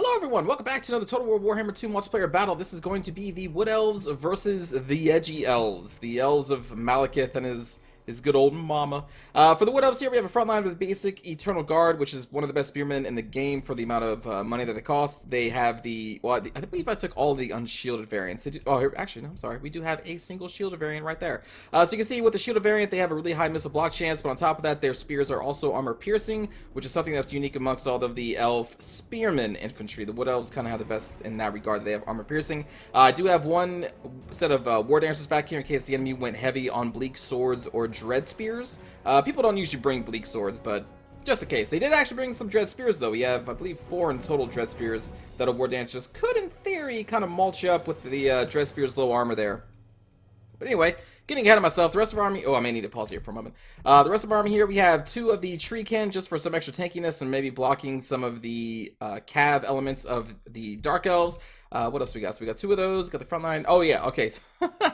Hello everyone, welcome back to another Total War Warhammer 2 multiplayer battle. This is going to be the Wood Elves versus the Edgy Elves. The Elves of Malekith and his good old mama. For the Wood Elves here, we have a front line with basic Eternal Guard, which is one of the best spearmen in the game for the amount of money that they cost. They have I believe I took all the unshielded variants. Actually, no, I'm sorry. We do have a single shielded variant right there. So you can see with the shielded variant, they have a really high missile block chance, but on top of that, their spears are also armor piercing, which is something that's unique amongst all of the elf spearmen infantry. The Wood Elves kind of have the best in that regard. They have armor piercing. I do have one set of war dancers back here in case the enemy went heavy on bleak swords or dread spears. People don't usually bring bleak swords, but just in case. They did actually bring some dread spears, though. We have, I believe, 4 in total dread spears that a war dancers could, in theory, kind of mulch up with the dread spears' low armor there. But anyway, getting ahead of myself, the rest of our army... Oh, I may need to pause here for a moment. The rest of our army here, we have 2 of the Treekin just for some extra tankiness and maybe blocking some of the cav elements of the Dark Elves. What else we got? So we got 2 of those, got the front line. Oh, yeah, okay.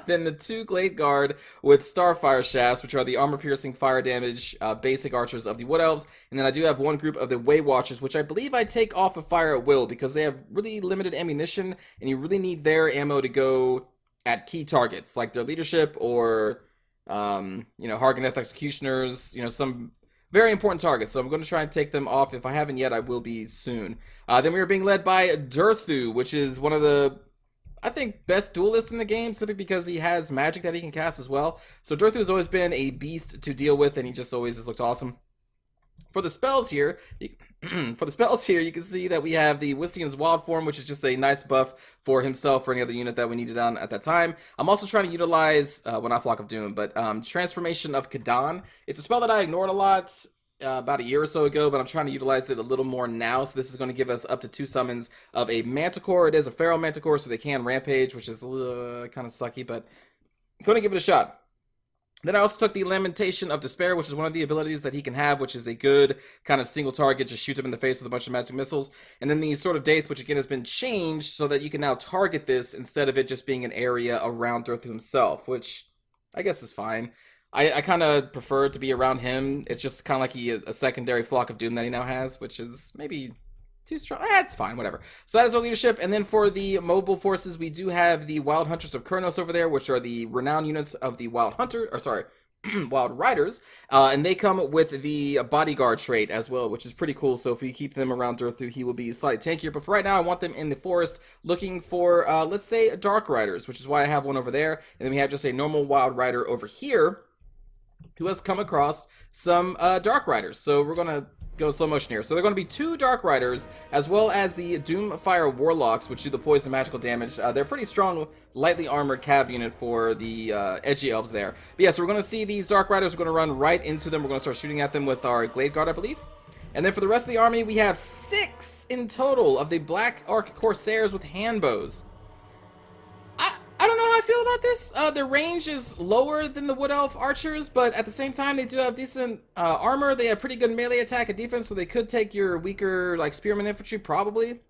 Then the 2 Glade Guard with Starfire Shafts, which are the armor-piercing fire damage basic archers of the Wood Elves. And then I do have one group of the Way Watchers, which I believe I take off of fire at will because they have really limited ammunition, and you really need their ammo to go at key targets, like their leadership or, Harganeth Executioners, some very important targets. So I'm going to try and take them off. If I haven't yet, I will be soon. Then we are being led by Durthu, which is one of the, I think, best duelists in the game, simply because he has magic that he can cast as well. So Durthu has always been a beast to deal with, and he just always has looked awesome. For the spells here, you can see that we have the Wistian's Wild Form, which is just a nice buff for himself or any other unit that we needed on at that time. I'm also trying to utilize, not Flock of Doom, but Transformation of Kadan. It's a spell that I ignored a lot about a year or so ago, but I'm trying to utilize it a little more now. So this is going to give us up to 2 summons of a Manticore. It is a Feral Manticore, so they can rampage, which is kind of sucky, but I'm going to give it a shot. Then I also took the Lamentation of Despair, which is one of the abilities that he can have, which is a good kind of single target, just shoot him in the face with a bunch of magic missiles. And then the Sword of Daith, which again has been changed so that you can now target this instead of it just being an area around Durthu himself, which I guess is fine. I kind of prefer it to be around him. It's just kind of like a secondary Flock of Doom that he now has, which is maybe too strong. It's fine, whatever. So that is our leadership. And then for the mobile forces, we do have the Wild Hunters of Kurnos over there, which are the renowned units of the Wild Riders. And they come with the Bodyguard trait as well, which is pretty cool. So if we keep them around Durthu, he will be slightly tankier. But for right now, I want them in the forest looking for, let's say, Dark Riders, which is why I have one over there. And then we have just a normal Wild Rider over here who has come across some Dark Riders. So we're going to go slow motion here. So they're going to be 2 Dark Riders, as well as the Doomfire Warlocks, which do the poison magical damage. They're pretty strong, lightly armored cav unit for the Edgy Elves there. But yeah, so we're going to see these Dark Riders. We're going to run right into them. We're going to start shooting at them with our Glade Guard, I believe. And then for the rest of the army, we have 6 in total of the Black Ark Corsairs with hand bows. I don't know how I feel about this. Their range is lower than the Wood Elf archers, but at the same time, they do have decent armor. They have pretty good melee attack and defense, so they could take your weaker, like, spearman infantry, probably.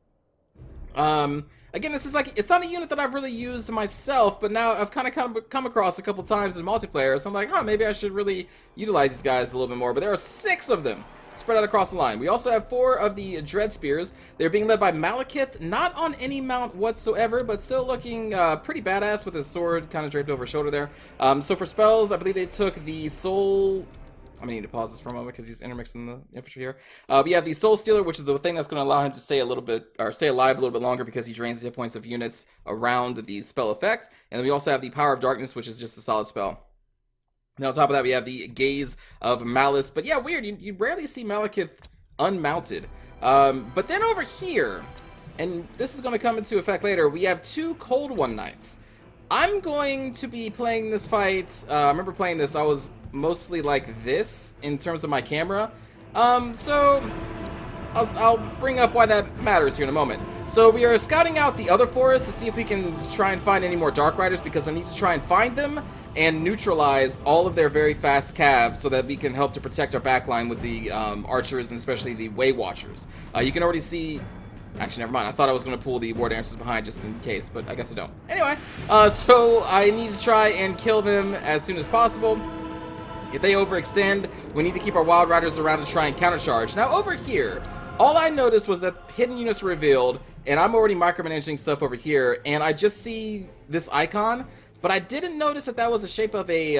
Again, this is like, it's not a unit that I've really used myself, but now I've kind of come across a couple times in multiplayer, so I'm like, maybe I should really utilize these guys a little bit more. But there are 6 of them spread out across the line. We also have 4 of the Dread Spears. They're being led by Malekith, not on any mount whatsoever, but still looking pretty badass with his sword kind of draped over his shoulder there. So for spells, I believe they took the Soul... I'm gonna need to pause this for a moment because he's intermixing the infantry here. We have the Soul Stealer, which is the thing that's going to allow him to stay alive a little bit longer because he drains the hit points of units around the spell effect. And then we also have the Power of Darkness, which is just a solid spell. Now on top of that, we have the Gaze of Malice. But yeah, weird. You rarely see Malekith unmounted. But then over here, and this is going to come into effect later, we have 2 Cold One Knights. I'm going to be playing this fight. I remember playing this. I was mostly like this in terms of my camera. So I'll bring up why that matters here in a moment. So we are scouting out the other forest to see if we can try and find any more Dark Riders, because I need to try and find them and neutralize all of their very fast calves so that we can help to protect our backline with the archers and especially the Way Watchers. You can already see... Actually, never mind. I thought I was going to pull the War Dancers behind just in case, but I guess I don't. Anyway, so I need to try and kill them as soon as possible. If they overextend, we need to keep our Wild Riders around to try and countercharge. Now, over here, All I noticed was that hidden units were revealed, and I'm already micromanaging stuff over here, and I just see this icon, but I didn't notice that that was the shape of a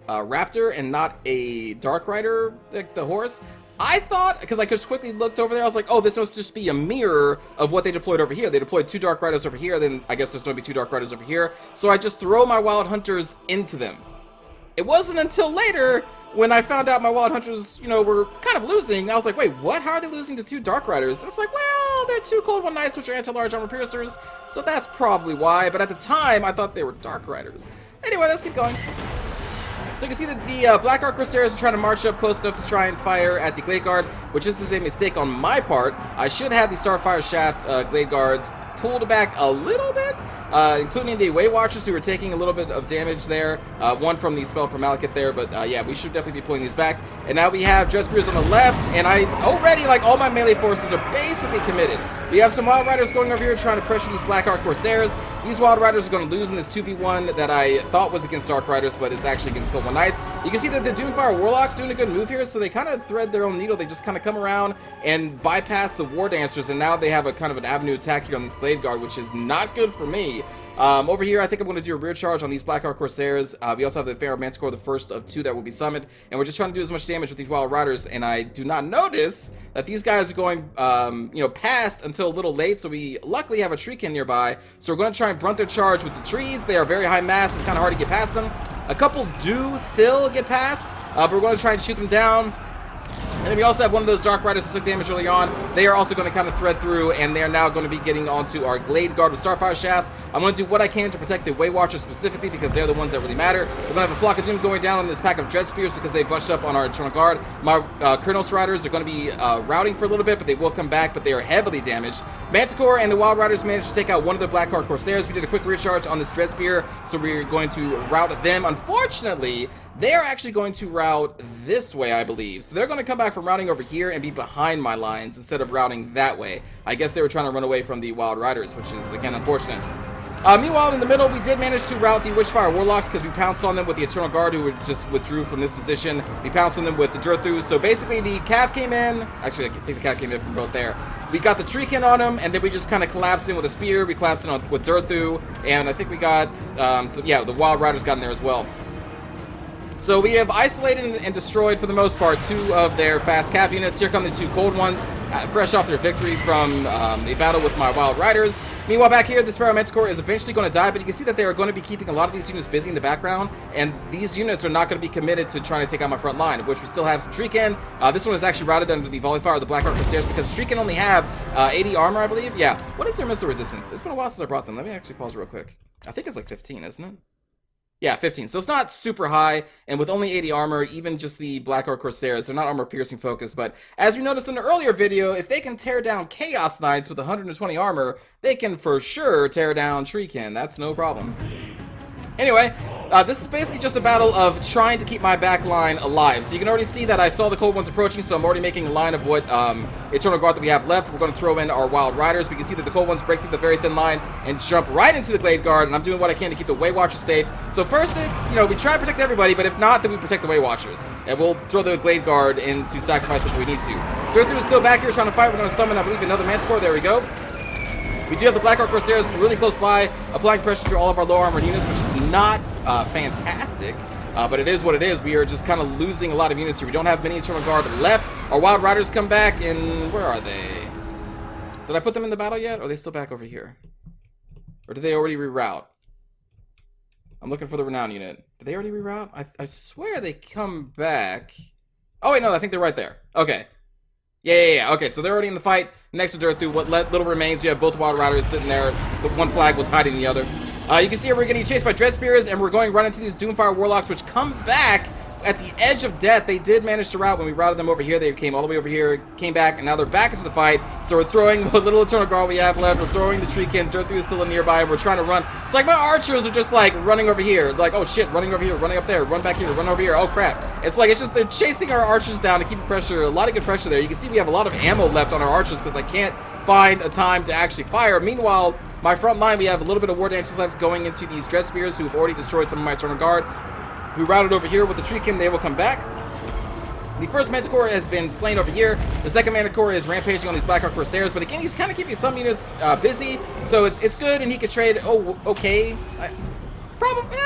raptor and not a Dark Rider, like the horse. I thought, because I just quickly looked over there, I was like, oh, this must just be a mirror of what they deployed over here. They deployed 2 Dark Riders over here, then I guess there's going to be 2 Dark Riders over here. So I just throw my Wild Hunters into them. It wasn't until later when I found out my Wild Hunters, you know, were kind of losing. I was like, wait, what? How are they losing to 2 Dark Riders? And it's like, well, they're 2 Cold One Knights, which are anti-large armor piercers, so that's probably why. But at the time, I thought they were Dark Riders. Anyway, let's keep going. So you can see that the Black Ark Corsairs are trying to march up close enough to try and fire at the Glade Guard, which is a mistake on my part. I should have the Starfire Shaft Glade Guards pulled back a little bit, including the Way Watchers, who were taking a little bit of damage there. One from the spell from Malekith there, but yeah, we should definitely be pulling these back. And now we have Dread Spears on the left, and I already, like, all my melee forces are basically committed. We have some Wild Riders going over here trying to pressure these Black Ark Corsairs. These Wild Riders are going to lose in this 2v1 that I thought was against Dark Riders, but it's actually against Cold One Knights. You can see that the Doomfire Warlocks doing a good move here, so they kind of thread their own needle. They just kind of come around and bypass the War Dancers, and now they have a kind of an avenue attack here on this Glade Guard, which is not good for me. Over here, I think I'm going to do a rear charge on these Black Ark Corsairs. We also have the Pharaoh Manticore, the first of 2 that will be summoned, and we're just trying to do as much damage with these Wild Riders, and I do not notice that these guys are going, you know, past until a little late, so we luckily have a treekin nearby, so we're going to try and brunt their charge with the trees. They are very high mass. It's kind of hard to get past them. A couple do still get past, but we're going to try and shoot them down. And then we also have one of those Dark Riders that took damage early on. They are also going to kind of thread through, and they are now going to be getting onto our Glade Guard with Starfire Shafts. I'm going to do what I can to protect the Way Watchers specifically, because they're the ones that really matter. We're going to have a Flock of Doom going down on this pack of Dread Spears because they bunched up on our Eternal Guard. My Kurnos Riders are going to be routing for a little bit, but they will come back, but they are heavily damaged. Manticore and the Wild Riders managed to take out one of the Black Ark Corsairs. We did a quick recharge on this Dread Spear, so we're going to rout them. Unfortunately, they are actually going to route this way, I believe. So they're going to come back from routing over here and be behind my lines instead of routing that way. I guess they were trying to run away from the Wild Riders, which is, again, unfortunate. Meanwhile, in the middle, we did manage to rout the Witchfire Warlocks because we pounced on them with the Eternal Guard, who just withdrew from this position. We pounced on them with the Durthu. So basically, the Cav came in. Actually, I think the Cav came in from both there. We got the Treekin on him, and then we just kind of collapsed in with a Spear. We collapsed in with Durthu, and I think we got, so yeah, the Wild Riders got in there as well. So we have isolated and destroyed, for the most part, 2 of their fast Cav units. Here come the 2 cold ones, fresh off their victory from a battle with my Wild Riders. Meanwhile, back here, this Pharaoh Manticore is eventually going to die, but you can see that they are going to be keeping a lot of these units busy in the background, and these units are not going to be committed to trying to take out my front line, of which we still have some Treekin. This one is actually routed under the Volley Fire of the Black Ark Corsairs because Treekin only have 80 armor, I believe. Yeah. What is their missile resistance? It's been a while since I brought them. Let me actually pause real quick. I think it's like 15, isn't it? Yeah, 15. So it's not super high, and with only 80 armor, even just the Black Ark Corsairs, they're not armor-piercing focused, but as we noticed in an earlier video, if they can tear down Chaos Knights with 120 armor, they can for sure tear down Treekin. That's no problem. Anyway, this is basically just a battle of trying to keep my back line alive. So you can already see that I saw the cold ones approaching, so I'm already making a line of what Eternal Guard that we have left. We're going to throw in our Wild Riders. We can see that the cold ones break through the very thin line and jump right into the Glade Guard, and I'm doing what I can to keep the Way Watchers safe. So first it's, you know, we try to protect everybody, but if not, then we protect the Way Watchers. And we'll throw the Glade Guard into sacrifice if we need to. Durthu is still back here trying to fight. We're going to summon, I believe, another Manticore. There we go. We do have the Black Ark Corsairs really close by, applying pressure to all of our low armored units, which is not fantastic, but it is what it is. We are just kind of losing a lot of units here. We don't have many Eternal Guard left. Our Wild Riders come back, and where are they? Did I put them in the battle yet? Or are they still back over here? Or did they already reroute? I'm looking for the Renown unit. Did they already reroute? I swear they come back. Oh, wait, no, I think they're right there. Okay. Yeah. Okay, so they're already in the fight. Next to Durthu, what little remains, we have both Wild Riders sitting there. The one flag was hiding the other. You can see here we're getting chased by Dread Spears, and we're going right into these Doomfire Warlocks, which come back at the edge of death. They did manage to rout when we routed them over here. They came all the way over here, came back, and now they're back into the fight. So we're throwing what little Eternal Guard we have left. We're throwing the Treekin. Durthu is still nearby, and we're trying to run. It's like my archers are just like running over here. Like, oh shit, running over here, running up there, run back here, run over here. Oh crap. It's like, it's just, they're chasing our archers down to keep pressure. A lot of good pressure there. You can see we have a lot of ammo left on our archers because I can't find a time to actually fire. Meanwhile, my front line, we have a little bit of War Dancers left going into these Dread Spears who have already destroyed some of my Eternal Guard, who routed over here with the Treekin. They will come back. The first Manticore has been slain over here. The second Manticore is rampaging on these Blackheart Corsairs, but again, he's kind of keeping some units busy, so it's good, and he could trade, okay. Probably,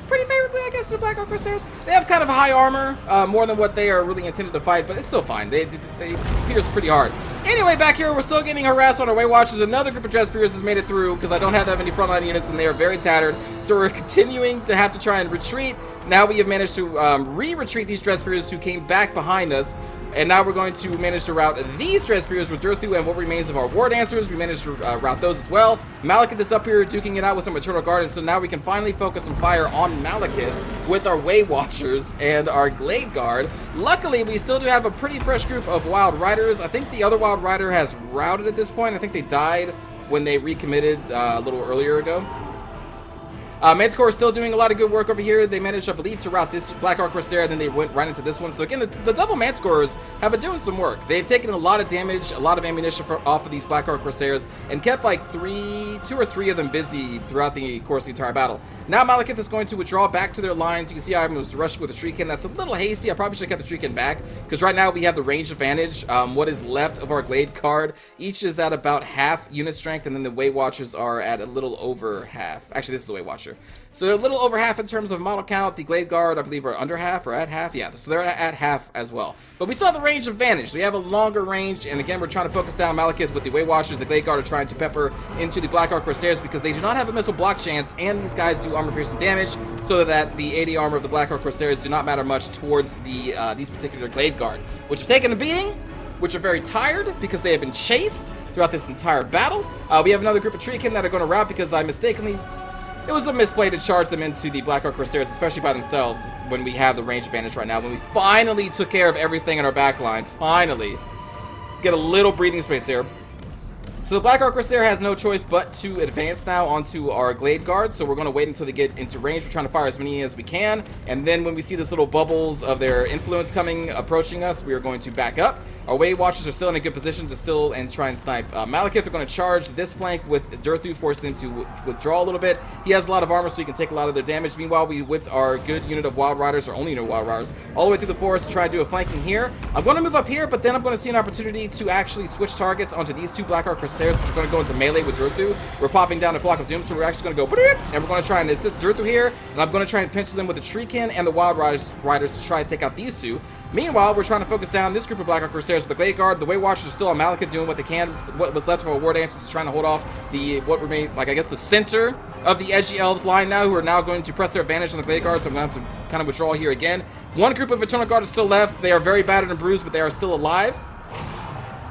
pretty favorably, I guess, to the Blackheart Corsairs. They have kind of high armor, more than what they are really intended to fight, but it's still fine. They pierce pretty hard. Anyway, back here, we're still getting harassed on our Way Watchers. Another group of Dress Piercers has made it through, because I don't have that many frontline units, and they are very tattered. So we're continuing to have to try and retreat. Now we have managed to re-retreat these Dress Piercers who came back behind us. And now we're going to manage to route these Dress Piercers with Durthu and what remains of our War Dancers. We managed to route those as well. Malekith is up here duking it out with some Eternal Guard, and so now we can finally focus some fire on Malekith with our Way Watchers and our Glade Guard. Luckily, we still do have a pretty fresh group of Wild Riders. I think the other Wild Rider has routed at this point. I think they died when they recommitted a little earlier ago. Manticore is still doing a lot of good work over here. They managed, I believe, to route this Blackheart Corsair, then they went right into this one. So again, the double Manticores have been doing some work. They've taken a lot of damage, a lot of ammunition off of these Blackheart Corsairs, and kept like 2 or 3 of them busy throughout the course of the entire battle. Now Malekith is going to withdraw back to their lines. You can see I was rushing with the Shriekin. That's a little hasty. I probably should have kept the Shriekin back, because right now we have the range advantage. What is left of our Glade Guard, each is at about half unit strength, and then the Way Watchers are at a little over half. Actually, this is the Way Watcher. So they're a little over half in terms of model count. The Glade Guard, I believe, are under half or at half. Yeah, so they're at half as well. But we still have the range advantage. We have a longer range, and again, we're trying to focus down Malekith with the Way Watchers. The Glade Guard are trying to pepper into the Blackheart Corsairs because they do not have a missile block chance, and these guys do armor-piercing damage, so that the 80 armor of the Blackheart Corsairs do not matter much towards the these particular Glade Guard, which have taken a beating, which are very tired because they have been chased throughout this entire battle. We have another group of Treekin that are going to rout because I mistakenly... It was a misplay to charge them into the Blackheart Corsairs, especially by themselves, when we have the range advantage right now. When we finally took care of everything in our backline, finally get a little breathing space here. So the Blackheart Corsair has no choice but to advance now onto our Glade Guard, so we're going to wait until they get into range. We're trying to fire as many as we can, and then when we see this little bubbles of their influence approaching us, we are going to back up. Our Way Watchers are still in a good position to still and try and snipe Malekith. We're going to charge this flank with Durthu, forcing him to withdraw a little bit. He has a lot of armor, so he can take a lot of their damage. Meanwhile, we whipped our good unit of Wild Riders, our only unit of Wild Riders, all the way through the forest to try and do a flanking here. I'm going to move up here, but then I'm going to see an opportunity to actually switch targets onto these two Blackheart Corsairs, which are going to go into melee with Durthu. We're popping down a Flock of Doom, so we're actually going to go, and we're going to try and assist Durthu here, and I'm going to try and pinch them with the Treekin and the Wild Riders to try and take out these two. Meanwhile, we're trying to focus down this group of Blackheart Corsairs with the Glade Guard. The Way Watchers are still on Malekith doing what they can. What was left of our War Dancers is trying to hold off what remained, like, I guess, the center of the Edgy Elves line now, who are now going to press their advantage on the Glade Guard, so I'm going to have to kind of withdraw here again. One group of Eternal Guard is still left. They are very battered and bruised, but they are still alive.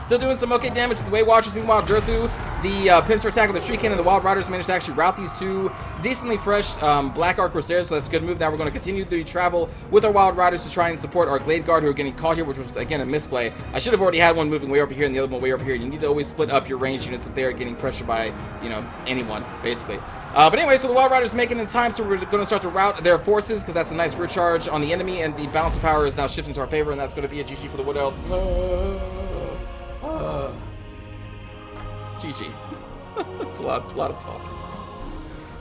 Still doing some okay damage with the Way Watchers. Meanwhile, Durthu, the pincer attack with the Shriekin and the Wild Riders managed to actually rout these two decently fresh Blackheart Corsairs, so that's a good move. Now we're going to continue the travel with our Wild Riders to try and support our Glade Guard, who are getting caught here, which was, again, a misplay. I should have already had one moving way over here and the other one way over here. You need to always split up your ranged units if they are getting pressured by, you know, anyone, basically. But anyway, so the Wild Riders making it in time, so we're going to start to rout their forces, because that's a nice rear charge on the enemy, and the balance of power is now shifting to our favor, and that's going to be a GG for the Wood Elves. GG. That's a lot of talk.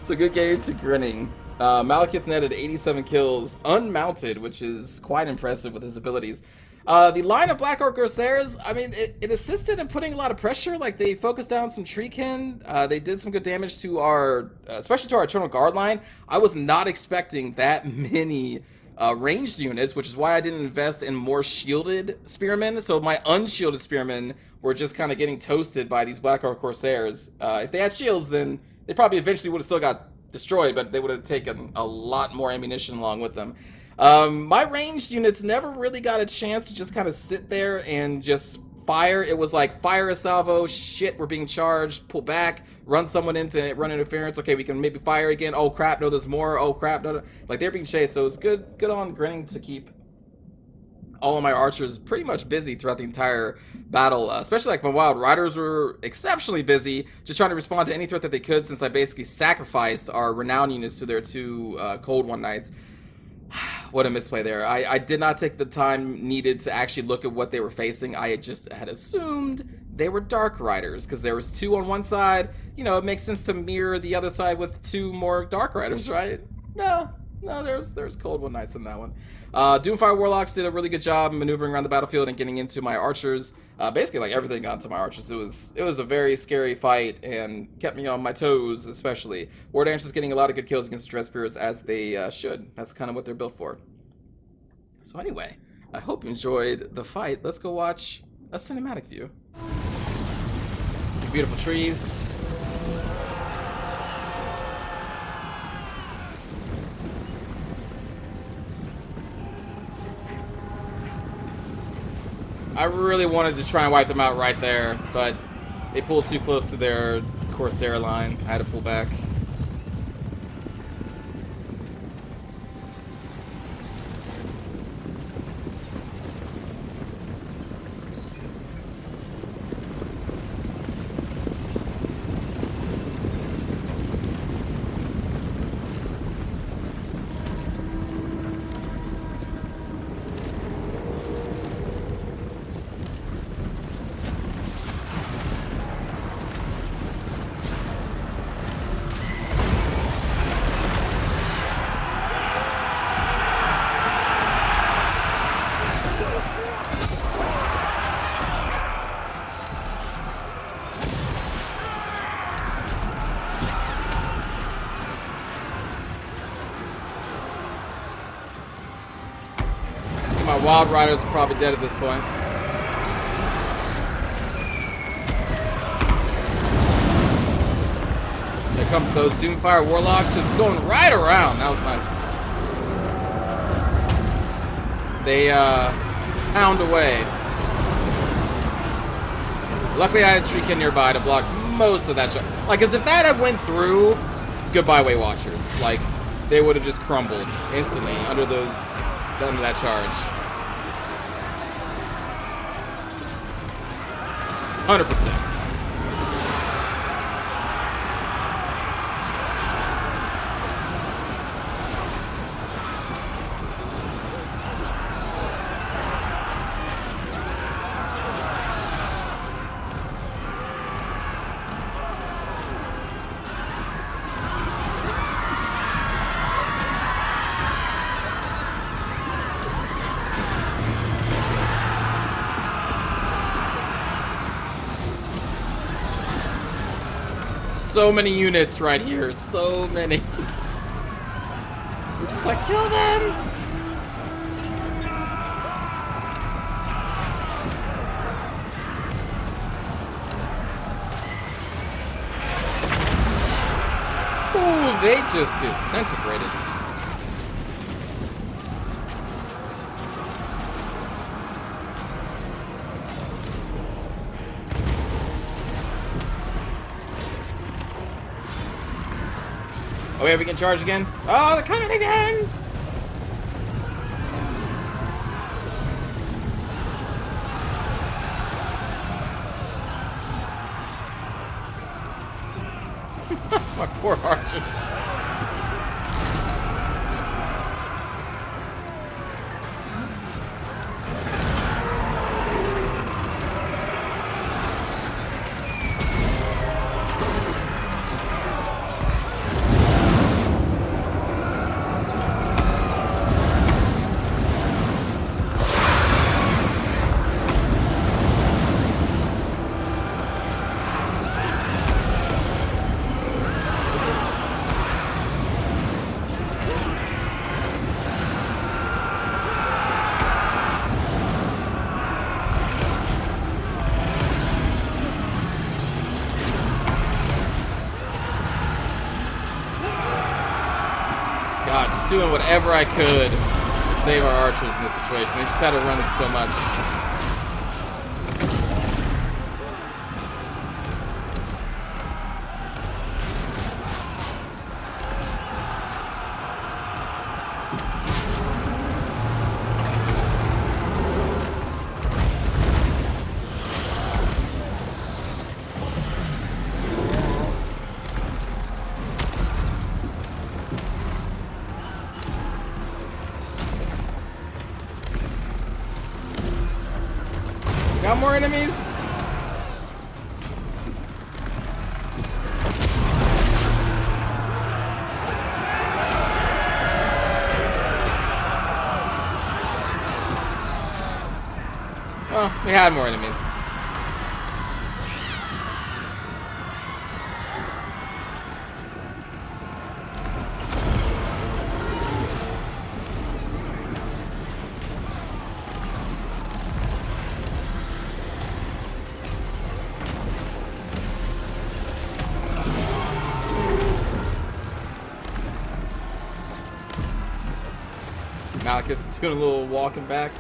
It's a good game to grinning. Malekith netted 87 kills unmounted, which is quite impressive with his abilities. The line of Blackheart Corsairs, I mean, it assisted in putting a lot of pressure. Like, they focused down some Treekin. They did some good damage to our, especially to our Eternal Guard line. I was not expecting that many ranged units, which is why I didn't invest in more shielded spearmen. So my unshielded spearmen were just kind of getting toasted by these Blackheart Corsairs. If they had shields, then they probably eventually would have still got destroyed, but they would have taken a lot more ammunition along with them. My ranged units never really got a chance to just kind of sit there and just fire. It was like, fire a salvo, shit, we're being charged, pull back, run someone into run interference, okay, we can maybe fire again, oh crap, no, there's more, oh crap, no. Like, they're being chased, so it's good on grinning to keep all of my archers pretty much busy throughout the entire battle, especially like my Wild Riders were exceptionally busy, just trying to respond to any threat that they could, since I basically sacrificed our renowned units to their two Cold One Knights. What a misplay there. I did not take the time needed to actually look at what they were facing. I just had assumed they were Dark Riders, because there was two on one side. You know, it makes sense to mirror the other side with two more Dark Riders, right? No, No, there's cold one nights in that one. Doomfire Warlocks did a really good job maneuvering around the battlefield and getting into my archers. Basically, like everything got into my archers. It was a very scary fight and kept me on my toes, especially. War Dancers getting a lot of good kills against the Dread Spears as they should. That's kind of what they're built for. So anyway, I hope you enjoyed the fight. Let's go watch a cinematic view. Beautiful trees. I really wanted to try and wipe them out right there, but they pulled too close to their Corsair line. I had to pull back. My Wild Riders are probably dead at this point. There come those Doomfire Warlocks just going right around. That was nice. They pound away. Luckily I had a tree kid nearby to block most of that shot. Like, as if that had went through, goodbye Weight Watchers. Like, they would have just crumbled instantly under that charge. 100%. So many units right here. So many. We're just like, kill them! Ooh, they just disintegrated. Oh yeah, we can charge again? Oh, they're coming again! My poor archers. God, just doing whatever I could to save our archers in this situation. They just had to run so much. Got more enemies? We had more enemies. Malekith's doing a little walking back.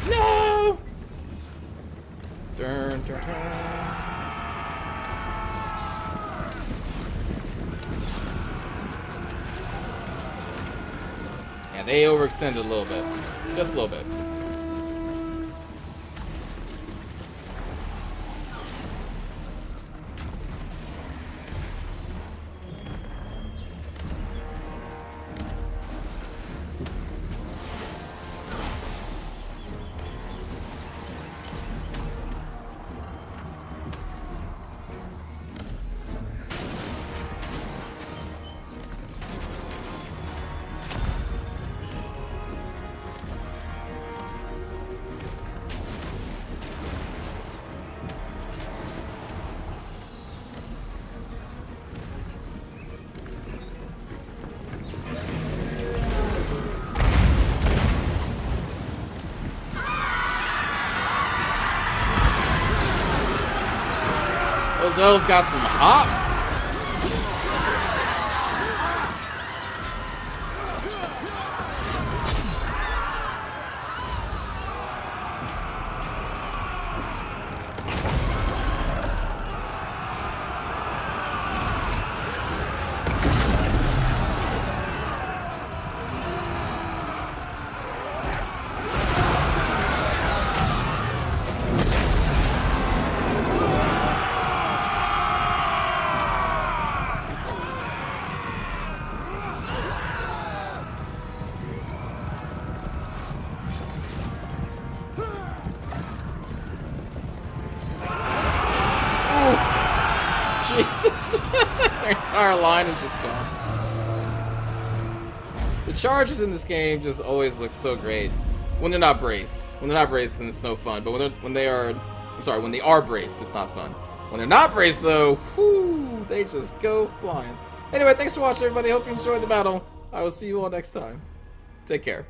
No! Dun, dun, dun. Yeah, they overextended a little bit. Just a little bit. Those elves got some hops. Jesus. Their entire line is just gone. The charges in this game just always look so great. When they're not braced. When they're not braced, then it's no fun. But when they are braced, it's not fun. When they're not braced, though, whoo, they just go flying. Anyway, thanks for watching, everybody. Hope you enjoyed the battle. I will see you all next time. Take care.